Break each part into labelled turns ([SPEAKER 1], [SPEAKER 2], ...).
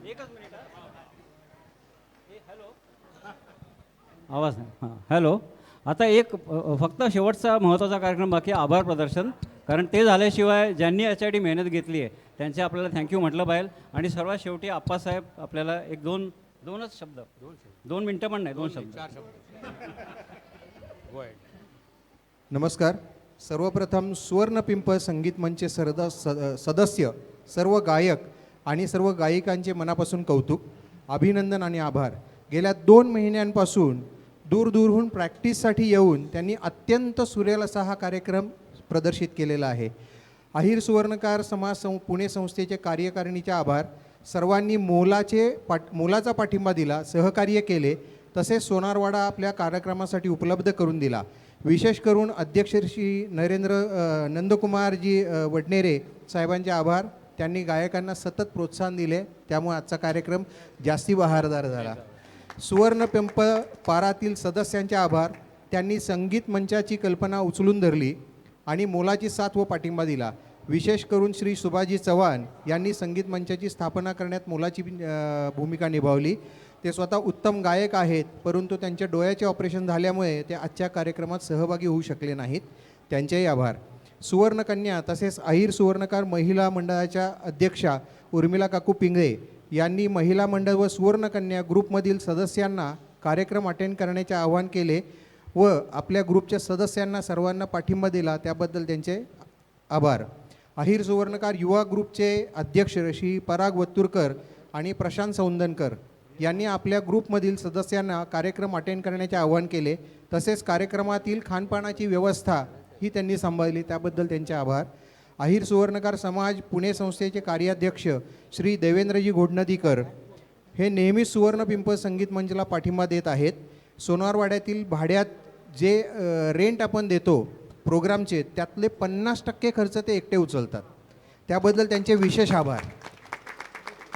[SPEAKER 1] एकच minute hello आवाज नाही हां हॅलो. आता एक फक्त शेवटचा महत्त्वाचा कार्यक्रम बाकी आभार प्रदर्शन, कारण ते झाल्याशिवाय ज्यांनी याच्यासाठी मेहनत घेतली आहे त्यांचे आपल्याला थँक्यू म्हटलं पाहिजे. आणि सर्वात शेवटी आप्पासाहेब आपल्याला एक दोनच शब्द 2 मिनटं पण नाही 2 शब्द.
[SPEAKER 2] नमस्कार. सर्वप्रथम सुवर्णपिंप संगीत मंचचे सदस्य, सर्व गायक आणि सर्व गायिकांचे मनापासून कौतुक, अभिनंदन आणि आभार. गेल्या 2 महिन्यांपासून दूरदूरहून प्रॅक्टिससाठी येऊन त्यांनी अत्यंत सुरेल असा हा कार्यक्रम प्रदर्शित केलेला आहे. अहिर सुवर्णकार समाज पुणे संस्थेचे कार्यकारिणीचे आभार. सर्वांनी मोलाचा पाठिंबा दिला, सहकार्य केले, तसेच सोनारवाडा आपल्या कार्यक्रमासाठी उपलब्ध करून दिला. विशेष करून अध्यक्ष श्री नंदकुमारजी वडनेरे साहेबांचे आभार. त्यांनी गायकांना सतत प्रोत्साहन दिले, त्यामुळे आजचा कार्यक्रम जास्ती बहारदार झाला. सुवर्णपिंप पारातील सदस्यांचे आभार. त्यांनी संगीत मंचाची कल्पना उचलून धरली आणि मोलाची साथ व पाठिंबा दिला. विशेष करून श्री सुभाजी चव्हाण यांनी संगीत मंचाची स्थापना करण्यात मोलाची भूमिका निभावली. ते स्वतः उत्तम गायक आहेत, परंतु त्यांच्या डोळ्याचे ऑपरेशन झाल्यामुळे ते आजच्या कार्यक्रमात सहभागी होऊ शकले नाहीत. त्यांचेही आभार. सुवर्णकन्या तसेच अहिर सुवर्णकार महिला मंडळाच्या अध्यक्षा उर्मिला काकू पिंगळे यांनी महिला मंडळ व सुवर्णकन्या ग्रुपमधील सदस्यांना कार्यक्रम अटेंड करण्याचे आवाहन केले व आपल्या ग्रुपच्या सदस्यांना सर्वांना पाठिंबा दिला, त्याबद्दल त्यांचे आभार. अहिर सुवर्णकार युवा ग्रुपचे अध्यक्ष श्री पराग वत्तुरकर आणि प्रशांत सौंदनकर यांनी आपल्या ग्रुपमधील सदस्यांना कार्यक्रम अटेंड करण्याचे आवाहन केले, तसेच कार्यक्रमातील खानपानाची व्यवस्था ही त्यांनी सांभाळली, त्याबद्दल त्यांचे आभार. अहिर सुवर्णकार समाज पुणे संस्थेचे कार्याध्यक्ष श्री देवेंद्रजी घोडनदीकर हे नेहमी सुवर्णपिंप संगीत मंचला पाठिंबा देत आहेत. सोनारवाड्यातील भाड्यात जे रेंट आपण देतो प्रोग्रामचे, त्यातले 50% खर्च ते एकटे उचलतात, त्याबद्दल त्यांचे विशेष आभार.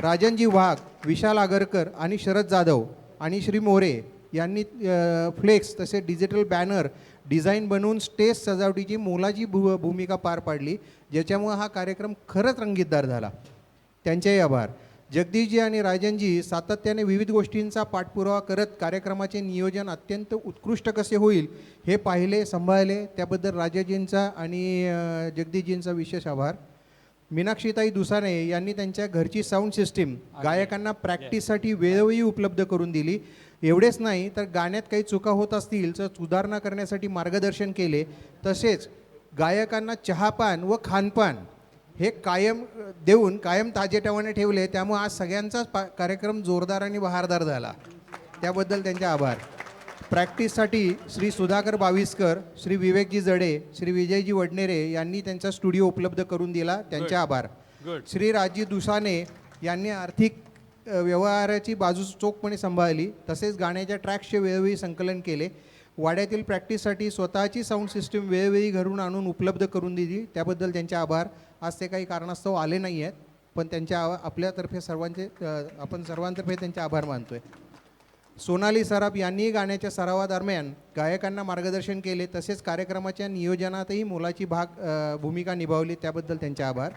[SPEAKER 2] राजनजी वाघ, विशाल आगरकर आणि शरद जाधव आणि श्री मोरे यांनी फ्लेक्स तसे डिजिटल बॅनर डिझाईन बनवून स्टेज सजावटीची मोलाची भूमिका पार पाडली, ज्याच्यामुळे हा कार्यक्रम खरंच रंगीतदार झाला. त्यांचेही आभार. जगदीशजी आणि राजनजी सातत्याने विविध गोष्टींचा पाठपुरावा करत कार्यक्रमाचे नियोजन अत्यंत उत्कृष्ट कसे होईल हे पाहिले, सांभाळले, त्याबद्दल राजाजींचा आणि जगदीशजींचा विशेष आभार. मीनाक्षीताई दुसाने यांनी त्यांच्या घरची साऊंड सिस्टीम गायकांना प्रॅक्टिससाठी वेळोवेळी उपलब्ध करून दिली. एवढेच नाही तर गाण्यात काही चुका होत असतील तर सुधारणा करण्यासाठी मार्गदर्शन केले. तसेच गायकांना चहापान व खानपान हे कायम देऊन कायम ताजेतवाने ठेवले, त्यामुळे आज सगळ्यांचाच कार्यक्रम जोरदार आणि बहारदार झाला, त्याबद्दल त्यांचे आभार. प्रॅक्टिससाठी श्री सुधाकर बाविस्कर, श्री विवेकजी जडे, श्री विजयजी वडनेरे यांनी त्यांचा स्टुडिओ उपलब्ध करून दिला, त्यांचे आभार. श्री राजी दुसाने यांनी आर्थिक व्यवहाराची बाजू चोखपणे सांभाळली, तसेच गाण्याच्या ट्रॅक्सचे वेळोवेळी संकलन केले. वाड्यातील प्रॅक्टिससाठी स्वतःची साऊंड सिस्टीम वेळोवेळी घरून आणून उपलब्ध करून दिली, त्याबद्दल त्यांचे आभार. आज ते काही कारणास्तव आले नाही आहेत, पण त्यांच्या आपल्यातर्फे आपण सर्वांतर्फे त्यांचे आभार मानतोय. सोनाली सराफ यांनी गाण्याच्या सरावादरम्यान गायकांना मार्गदर्शन केले, तसेच कार्यक्रमाच्या नियोजनातही मोलाची भूमिका निभावली, त्याबद्दल त्यांचे आभार.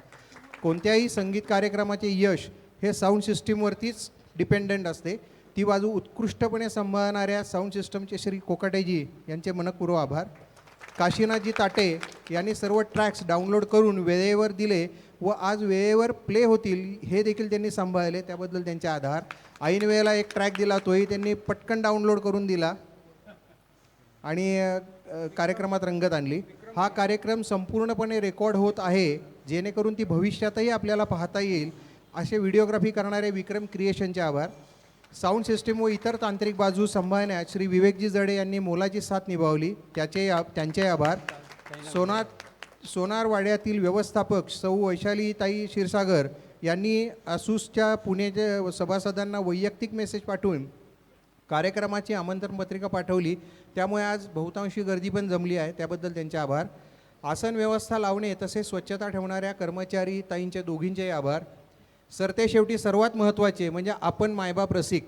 [SPEAKER 2] कोणत्याही संगीत कार्यक्रमाचे यश हे साऊंड सिस्टीमवरतीच डिपेंडंट असते, ती बाजू उत्कृष्टपणे सांभाळणाऱ्या साऊंड सिस्टमचे श्री कोकाटेजी यांचे मनपूर्वक आभार. काशीनाथजी ताटे यांनी सर्व ट्रॅक्स डाउनलोड करून वेळेवर दिले व आज वेळेवर प्ले होतील हे देखील त्यांनी सांभाळले, त्याबद्दल त्यांचे आभार. ऐन वेळेला एक ट्रॅक दिला, तोही त्यांनी पटकन डाउनलोड करून दिला आणि कार्यक्रमात रंगत आणली. हा कार्यक्रम संपूर्णपणे रेकॉर्ड होत आहे, जेणेकरून ती भविष्यातही आपल्याला पाहता येईल, असे व्हिडिओग्राफी करणारे विक्रम क्रिएशनचे आभार. साऊंड सिस्टीम व इतर तांत्रिक बाजू सांभाळण्यात श्री विवेकजी जडे यांनी मोलाची साथ निभावली, त्यांचे आभार. सोनारवाड्यातील व्यवस्थापक सौ वैशालीताई क्षीरसागर यांनी आसूसच्या पुण्याच्या सभासदांना वैयक्तिक मेसेज पाठवून कार्यक्रमाची आमंत्रण पत्रिका पाठवली, त्यामुळे आज बहुतांशी गर्दी पण जमली आहे, त्याबद्दल त्यांचे आभार. आसन व्यवस्था लावणे तसेच स्वच्छता ठेवणाऱ्या कर्मचारी ताईंचे दोघींचेही आभार. सरते शेवटी सर्वात महत्त्वाचे म्हणजे आपण मायबाप रसिक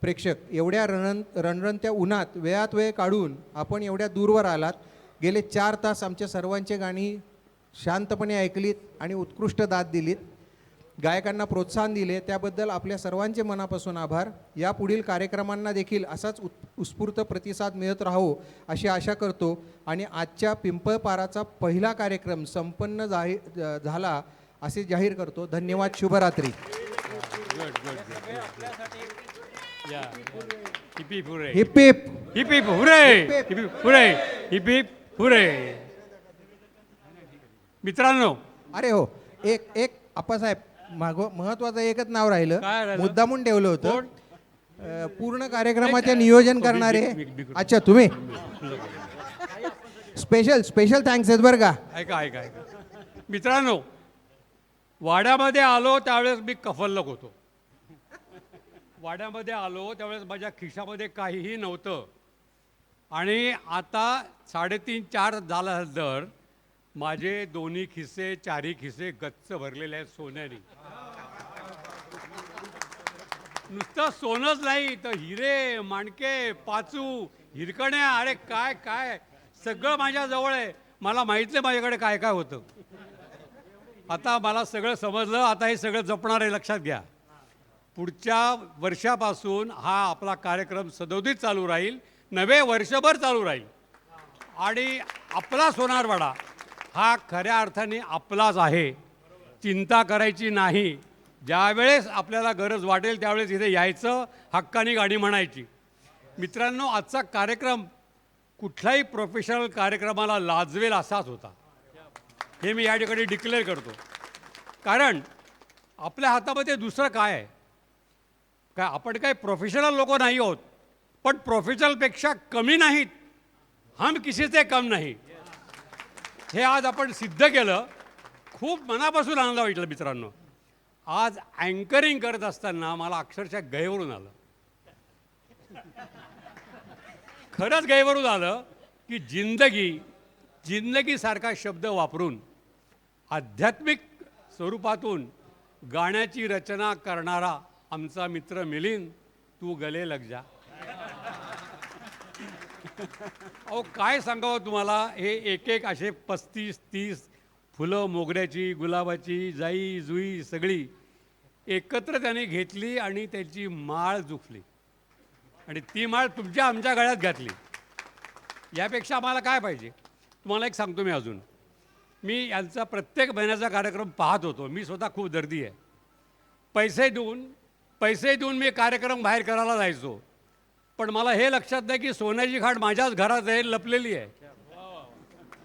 [SPEAKER 2] प्रेक्षक एवढ्या रणरणत्या उन्हात वेळात वेळ काढून आपण एवढ्या दूरवर आलात. गेले 4 तास आमच्या सर्वांचे गाणी शांतपणे ऐकलीत आणि उत्कृष्ट दाद दिलीत. गायकांना प्रोत्साहन दिले त्याबद्दल आपल्या सर्वांचे मनापासून आभार. या पुढील कार्यक्रमांना देखील असाच उत्स्फूर्त प्रतिसाद मिळत राहो अशी आशा करतो आणि आजच्या पिंपळपाराचा पहिला कार्यक्रम संपन्न झाला असे जाहीर करतो. धन्यवाद. शुभरात्री.
[SPEAKER 3] Hip hip hurray,
[SPEAKER 2] hip hip.
[SPEAKER 3] Hip hip hurray, hip hip hurray, hip hip hurray. मित्रांनो,
[SPEAKER 2] अरे हो, एक आप्पासाहेब महत्वाचं एकच नाव
[SPEAKER 3] काय
[SPEAKER 2] राहिलं,
[SPEAKER 3] राहिलं?
[SPEAKER 2] मुद्दामून ठेवलं होतं.
[SPEAKER 3] कोण?
[SPEAKER 2] पूर्ण कार्यक्रमाचे नियोजन करणारे.
[SPEAKER 3] बिग-
[SPEAKER 2] अच्छा, तुम्ही स्पेशल थँक्स आहेत बरं का.
[SPEAKER 3] ऐका ऐका ऐका मित्रांनो, वाड्यामध्ये आलो त्यावेळेस मी कफल्लक होतो. वाड्यामध्ये आलो त्यावेळेस माझ्या खिशामध्ये काहीही नव्हतं आणि आता 3.5-4 झाल्यानंतर माझे दोन्ही खिसे चारही खिसे गच्च भरलेले आहेत सोन्याने. नुसतं सोनंच नाही तर हिरे, माणके, पाचू, हिरकण्या, अरे काय काय सगळं माझ्या जवळ आहे. मला माहित नाही माझ्याकडे काय काय होतं. आता मला सगळं समजलं. आता हे सगळं जपणार आहे, लक्षात घ्या. पुढच्या वर्षापासून हा आपला कार्यक्रम सदोदित चालू राहील, नवे वर्षभर चालू राहील आणि आपला सोनारवाडा हा खऱ्या अर्थाने आपलाच आहे. चिंता करायची नाही. ज्यावेळेस आपल्याला गरज वाटेल त्यावेळेस इथे यायचं, हक्कानी गाणी म्हणायची. मित्रांनो, आजचा कार्यक्रम कुठल्याही प्रोफेशनल कार्यक्रमाला लाजवेल असाच होता, हे मी या ठिकाणी डिक्लेअर करतो. कारण आपल्या हातामध्ये दुसरं काय आहे? काय आपण काय प्रोफेशनल लोक नाही आहोत, पण प्रोफेशनलपेक्षा कमी नाहीत. हम किसी से कम नाही, हे आज आपण सिद्ध केलं. खूप मनापासून आनंद वाटला मित्रांनो. आज अँकरिंग करत असताना मला अक्षरशः गैवरून आलं. खरंच गैवरून आलं की जिंदगीसारखा शब्द वापरून आध्यात्मिक स्वरूपातून गाण्याची रचना करणारा आमचा मित्र मिलिंद, तू गले लग जा. अहो काय सांगावं तुम्हाला, हे एक असे 35-30 फुलं, मोगऱ्याची, गुलाबाची, जाई जुई सगळी एकत्र त्याने घेतली आणि त्याची माळ जुफली आणि ती माळ तुमच्या आमच्या गळ्यात घातली. यापेक्षा आम्हाला काय पाहिजे? तुम्हाला एक सांगतो मी अजून. मी यांचा प्रत्येक महिन्याचा कार्यक्रम पाहत होतो. मी स्वतः खूप दर्दी आहे. पैसे देऊन मी कार्यक्रम बाहेर करायला जायचो. पण मला हे लक्षात नाही की सोन्याची खाट माझ्याच घरात आहे, लपलेली आहे.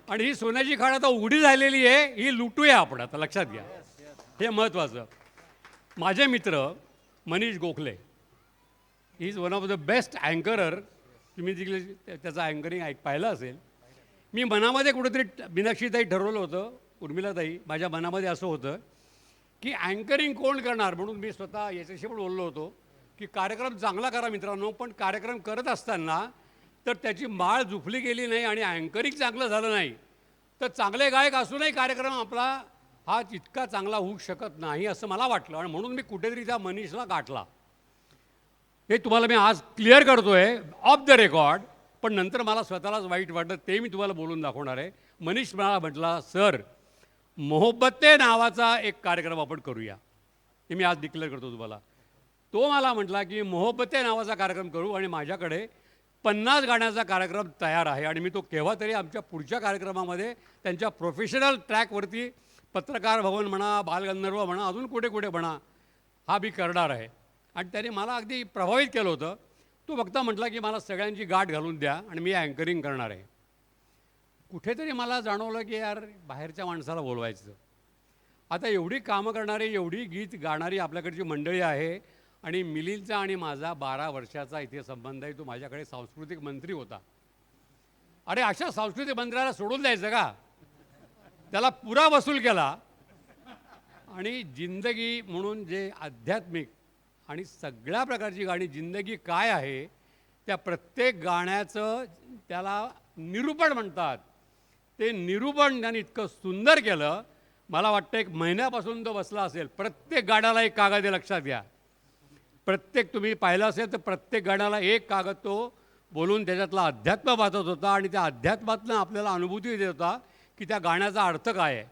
[SPEAKER 3] आणि ही सोन्याची खाट आता उघडी झालेली आहे, ही लुटूया आपण. आता लक्षात घ्या, हे महत्त्वाचं. माझे मित्र Manish Gokhale, he is one of the best अँकरर. तुम्ही देखील त्याचं अँकरिंग पाहिलं असेल. मी मनामध्ये कुठेतरी मीनाक्षीताई ठरवलं होतं, उर्मिलाताई, माझ्या मनामध्ये असं होतं की अँकरिंग कोण करणार. म्हणून मी स्वतः याच्याशी पण बोललो होतो की कार्यक्रम चांगला करा मित्रांनो, पण कार्यक्रम करत असताना तर त्याची माळ जुफली गेली नाही आणि अँकरिंग चांगलं झालं नाही तर चांगले गायक असूनही कार्यक्रम आपला हा इतका चांगला होऊ शकत नाही असं मला वाटलं. आणि म्हणून मी कुठेतरी त्या मनीषला गाठला. हे तुम्हाला मी आज क्लिअर करतो आहे ऑफ द रेकॉर्ड. पण नंतर मला स्वतःलाच वाईट वाटलं, ते मी तुम्हाला बोलून दाखवणार आहे. मनीष मला म्हटला, सर मोहब्बते नावाचा एक कार्यक्रम आपण करूया. हे मी आज डिक्लेअर करतो तुम्हाला. तो मला म्हटला की मोहब्बते नावाचा कार्यक्रम करू आणि माझ्याकडे 50 गाण्याचा कार्यक्रम तयार आहे आणि मी तो केव्हा तरी आमच्या पुढच्या कार्यक्रमामध्ये त्यांच्या प्रोफेशनल ट्रॅकवरती पत्रकार भवन म्हणा, बालगंधर्व म्हणा, अजून कुठे कुठे म्हणा, हा मी करणार आहे. आणि त्याने मला अगदी प्रभावित केलं होतं. तो फक्त म्हटला की मला सगळ्यांची गाठ घालून द्या आणि मी अँकरिंग करणार आहे. कुठेतरी मला जाणवलं की यार बाहेरच्या माणसाला बोलवायचं. आता एवढी कामं करणारी, एवढी गीत गाणारी आपल्याकडची मंडळी आहे आणि मिलिंदचा आणि माझा 12 वर्षाचा इथे संबंध आहे. तो माझ्याकडे सांस्कृतिक मंत्री होता. अरे अशा सांस्कृतिक मंत्र्याला सोडून द्यायचं का? त्याला पुरा वसूल केला आणि जिंदगी म्हणून जे आध्यात्मिक आणि सगळ्या प्रकारची गाणी, जिंदगी काय आहे त्या प्रत्येक गाण्याचं त्याला निरूपण म्हणतात. ते निरूपण त्याने इतकं सुंदर केलं. मला वाटतं 1 महिन्यापासून तो बसला असेल. प्रत्येक गाण्याला एक कागद आहे, लक्षात घ्या. प्रत्येक तुम्ही पाहिलं असेल तर प्रत्येक गाण्याला एक कागद तो बोलून त्याच्यातला अध्यात्म वाचत होता आणि त्या अध्यात्मातनं आपल्याला अनुभूती देत होता की त्या गाण्याचा अर्थ काय आहे.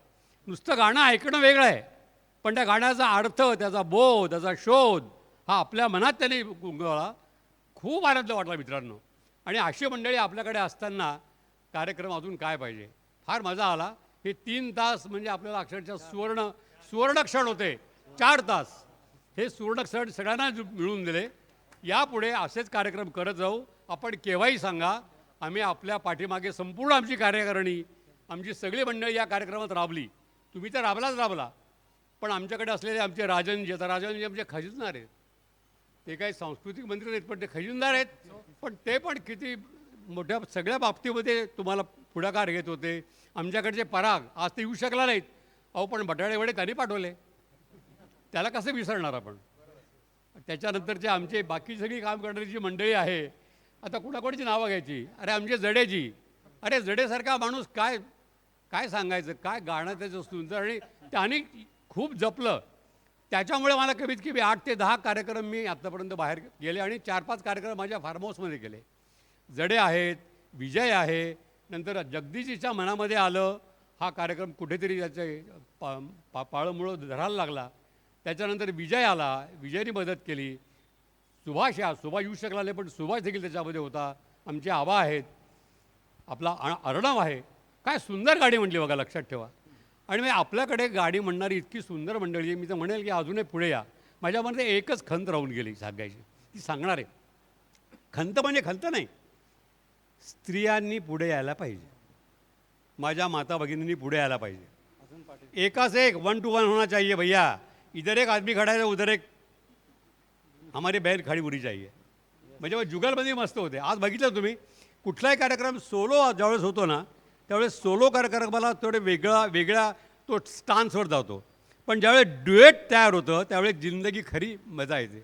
[SPEAKER 3] नुसतं गाणं ऐकणं वेगळं आहे पण त्या गाण्याचा अर्थ, त्याचा बोध, त्याचा शोध हा आपल्या मनात त्यांनी गुंगवला. खूप आनंद वाटला मित्रांनो. आणि अशी मंडळी आपल्याकडे असताना कार्यक्रम अजून काय पाहिजे. फार मजा आला. हे 3 तास म्हणजे आपल्याला अक्षरशः सुवर्ण क्षण होते. 4 तास हे सुवर्ण क्षण सगळ्यांना मिळून दिले. यापुढे असेच कार्यक्रम करत जाऊ. आपण केव्हाही सांगा, आम्ही आपल्या पाठीमागे संपूर्ण आमची कार्यकारिणी, आमची सगळी मंडळी या कार्यक्रमात राबली. तुम्ही तर राबला, पण आमच्याकडे असलेले आमचे राजनजी, आता राजनजी आमचे खजिनदार आहेत. ते काही सांस्कृतिक मंत्री नाहीत, पण ते खजिनदार आहेत. पण ते पण किती मोठ्या सगळ्या बाबतीमध्ये तुम्हाला पुढाकार घेत होते. आमच्याकडचे पराग आज ते येऊ शकला नाहीत. अहो, पण बटाटे वडे त्यांनी पाठवले, त्याला कसं विसरणार आपण. त्याच्यानंतरचे आमचे बाकी सगळी काम करणारी जी मंडळी आहे, आता कुणाकोणाची नावं घ्यायची. अरे आमचे जडेजी, अरे जडेसारखा माणूस काय काय सांगायचं, काय गाणं त्याचं सुंदर. आणि त्याने खूप जपलं. त्याच्यामुळे मला कमीत कमी 8 ते 10 कार्यक्रम मी आत्तापर्यंत बाहेर गेले आणि 4-5 कार्यक्रम माझ्या फार्म हाऊसमध्ये केले. जडे आहेत, विजय आहे, नंतर जगदीशजीच्या मनामध्ये आलं हा कार्यक्रम कुठेतरी त्याचे पाळमुळं धरायला लागला. त्याच्यानंतर विजय आला, विजयने मदत केली. सुभाष येऊ शकला नाही, पण सुभाष देखील त्याच्यामध्ये होता. आमचे आबा आहेत, आपला अर्णव आहे. काय सुंदर गाडी म्हटली बघा, लक्षात ठेवा. आणि मी आपल्याकडे गाडी म्हणणारी इतकी सुंदर मंडळी आहे. मी तर म्हणेल की अजूनही पुढे या. माझ्यामध्ये एकच खंत राहून गेली सांगायची, ती सांगणार आहे. खंत म्हणजे खंत नाही, स्त्रियांनी पुढे यायला पाहिजे. माझ्या माता भगिनींनी पुढे यायला पाहिजे. एकाच एक 1 to 1 होना चाहिए भैया. इधर एक आदमी खड़ा है, उधर एक हमारी बहन खड़ी होनी चाहिए. म्हणजे मग जुगलबंदी मस्त होते. आज बघितलं तुम्ही, कुठलाही कार्यक्रम सोलो ज्यावेळेस होतो ना, त्यावेळेस सोलो कार्यक्रमाला थोडे वेगळ्या तो स्टान्सवर जातो. पण ज्यावेळेस ड्युएट तयार होतं त्यावेळेस जिंदगी खरी मजा येते.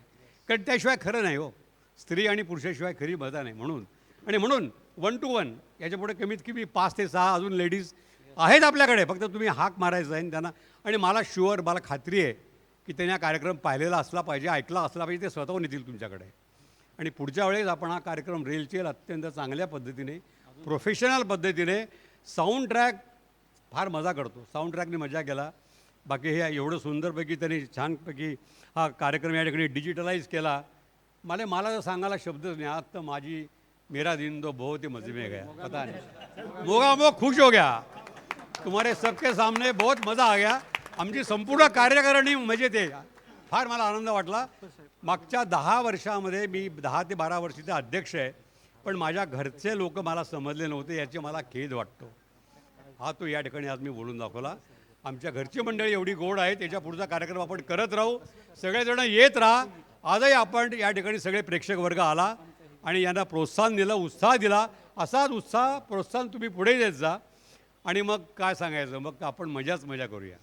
[SPEAKER 3] कारण त्याशिवाय खरं नाही हो, स्त्री आणि पुरुषाशिवाय खरी मजा नाही. म्हणून 1 to 1 याच्यापुढे कमीत कमी 5 ते 6 अजून लेडीज आहेत आपल्याकडे. फक्त तुम्ही हाक मारायचं आहे त्यांना. आणि मला खात्री आहे की त्यांनी हा कार्यक्रम पाहिलेला असला पाहिजे, ऐकला असला पाहिजे. ते स्वतःहून येतील तुमच्याकडे. आणि पुढच्या वेळेस आपण हा कार्यक्रम रेलचेल अत्यंत चांगल्या पद्धतीने, प्रोफेशनल पद्धतीने. साऊंड ट्रॅक फार मजा करतो, साऊंड ट्रॅकने मजा केला. बाकी हे एवढं सुंदरपैकी त्यांनी छानपैकी हा कार्यक्रम या ठिकाणी डिजिटलाइज केला. मला जर सांगायला शब्दच नाही. आज तर मेरा दिन तो बहुत ही मजे में गया, पता नहीं. मोगा खुश हो गया. तुम्हारे सबके सामने बहुत मजा आ गया. आमची संपूर्ण कार्यकारिणी मजेत आहे. फार मला आनंद वाटला. मागच्या 10 वर्षामध्ये मी 10 ते 12 वर्षाचा अध्यक्ष आहे, पण माझ्या घरचे लोक मला समजले नव्हते, याचे मला खेद वाटतो. हा तो या ठिकाणी आज मी बोलून दाखवला. आमच्या घरची मंडळी एवढी गोड आहे, त्याच्या पुढचा कार्यक्रम आपण करत राहू. सगळेजण येत राहा. आजही आपण या ठिकाणी सगळे प्रेक्षक वर्ग आला आणि यांना प्रोत्साहन दिलं, उत्साह दिला. असाच उत्साह प्रोत्साहन तुम्ही पुढे देत जा. आणि मग काय सांगायचं, मग आपण मजा करूया.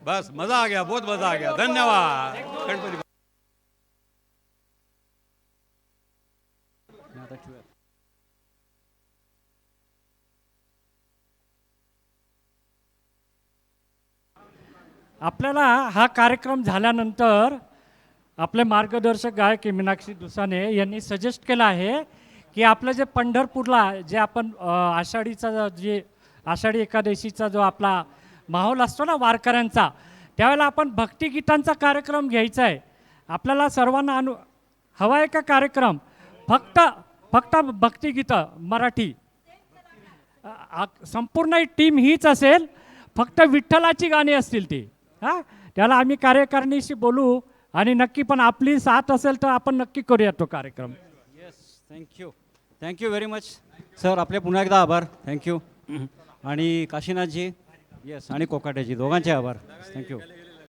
[SPEAKER 3] बस मजा आ गया, बहुत मजा आ गया. धन्यवाद. गणपती.
[SPEAKER 4] आपल्याला हा कार्यक्रम झाल्यानंतर आपले मार्गदर्शक गायक मीनाक्षी दुसाने यांनी सजेस्ट केलं आहे की आपलं जे पंढरपूरला जे आपण आषाढी एकादशीचा जो आपला माहोल असतो ना वारकऱ्यांचा, त्यावेळेला आपण भक्तिगीतांचा कार्यक्रम घ्यायचा आहे. आपल्याला सर्वांना हवा आहे का कार्यक्रम? फक्त भक्तिगीतं मराठी. संपूर्ण टीम हीच असेल, फक्त विठ्ठलाची गाणी असतील ती. हां, त्याला आम्ही कार्यकारिणीशी बोलू आणि नक्की, पण आपली साथ असेल तर आपण नक्की करूया तो कार्यक्रम.
[SPEAKER 1] Yes, thank you very much sir. आपले पुन्हा एकदा आभार. थँक्यू. आणि काशीनाथजी, येस, आणि कोकाटेजी, दोघांचे आभार. थँक्यू.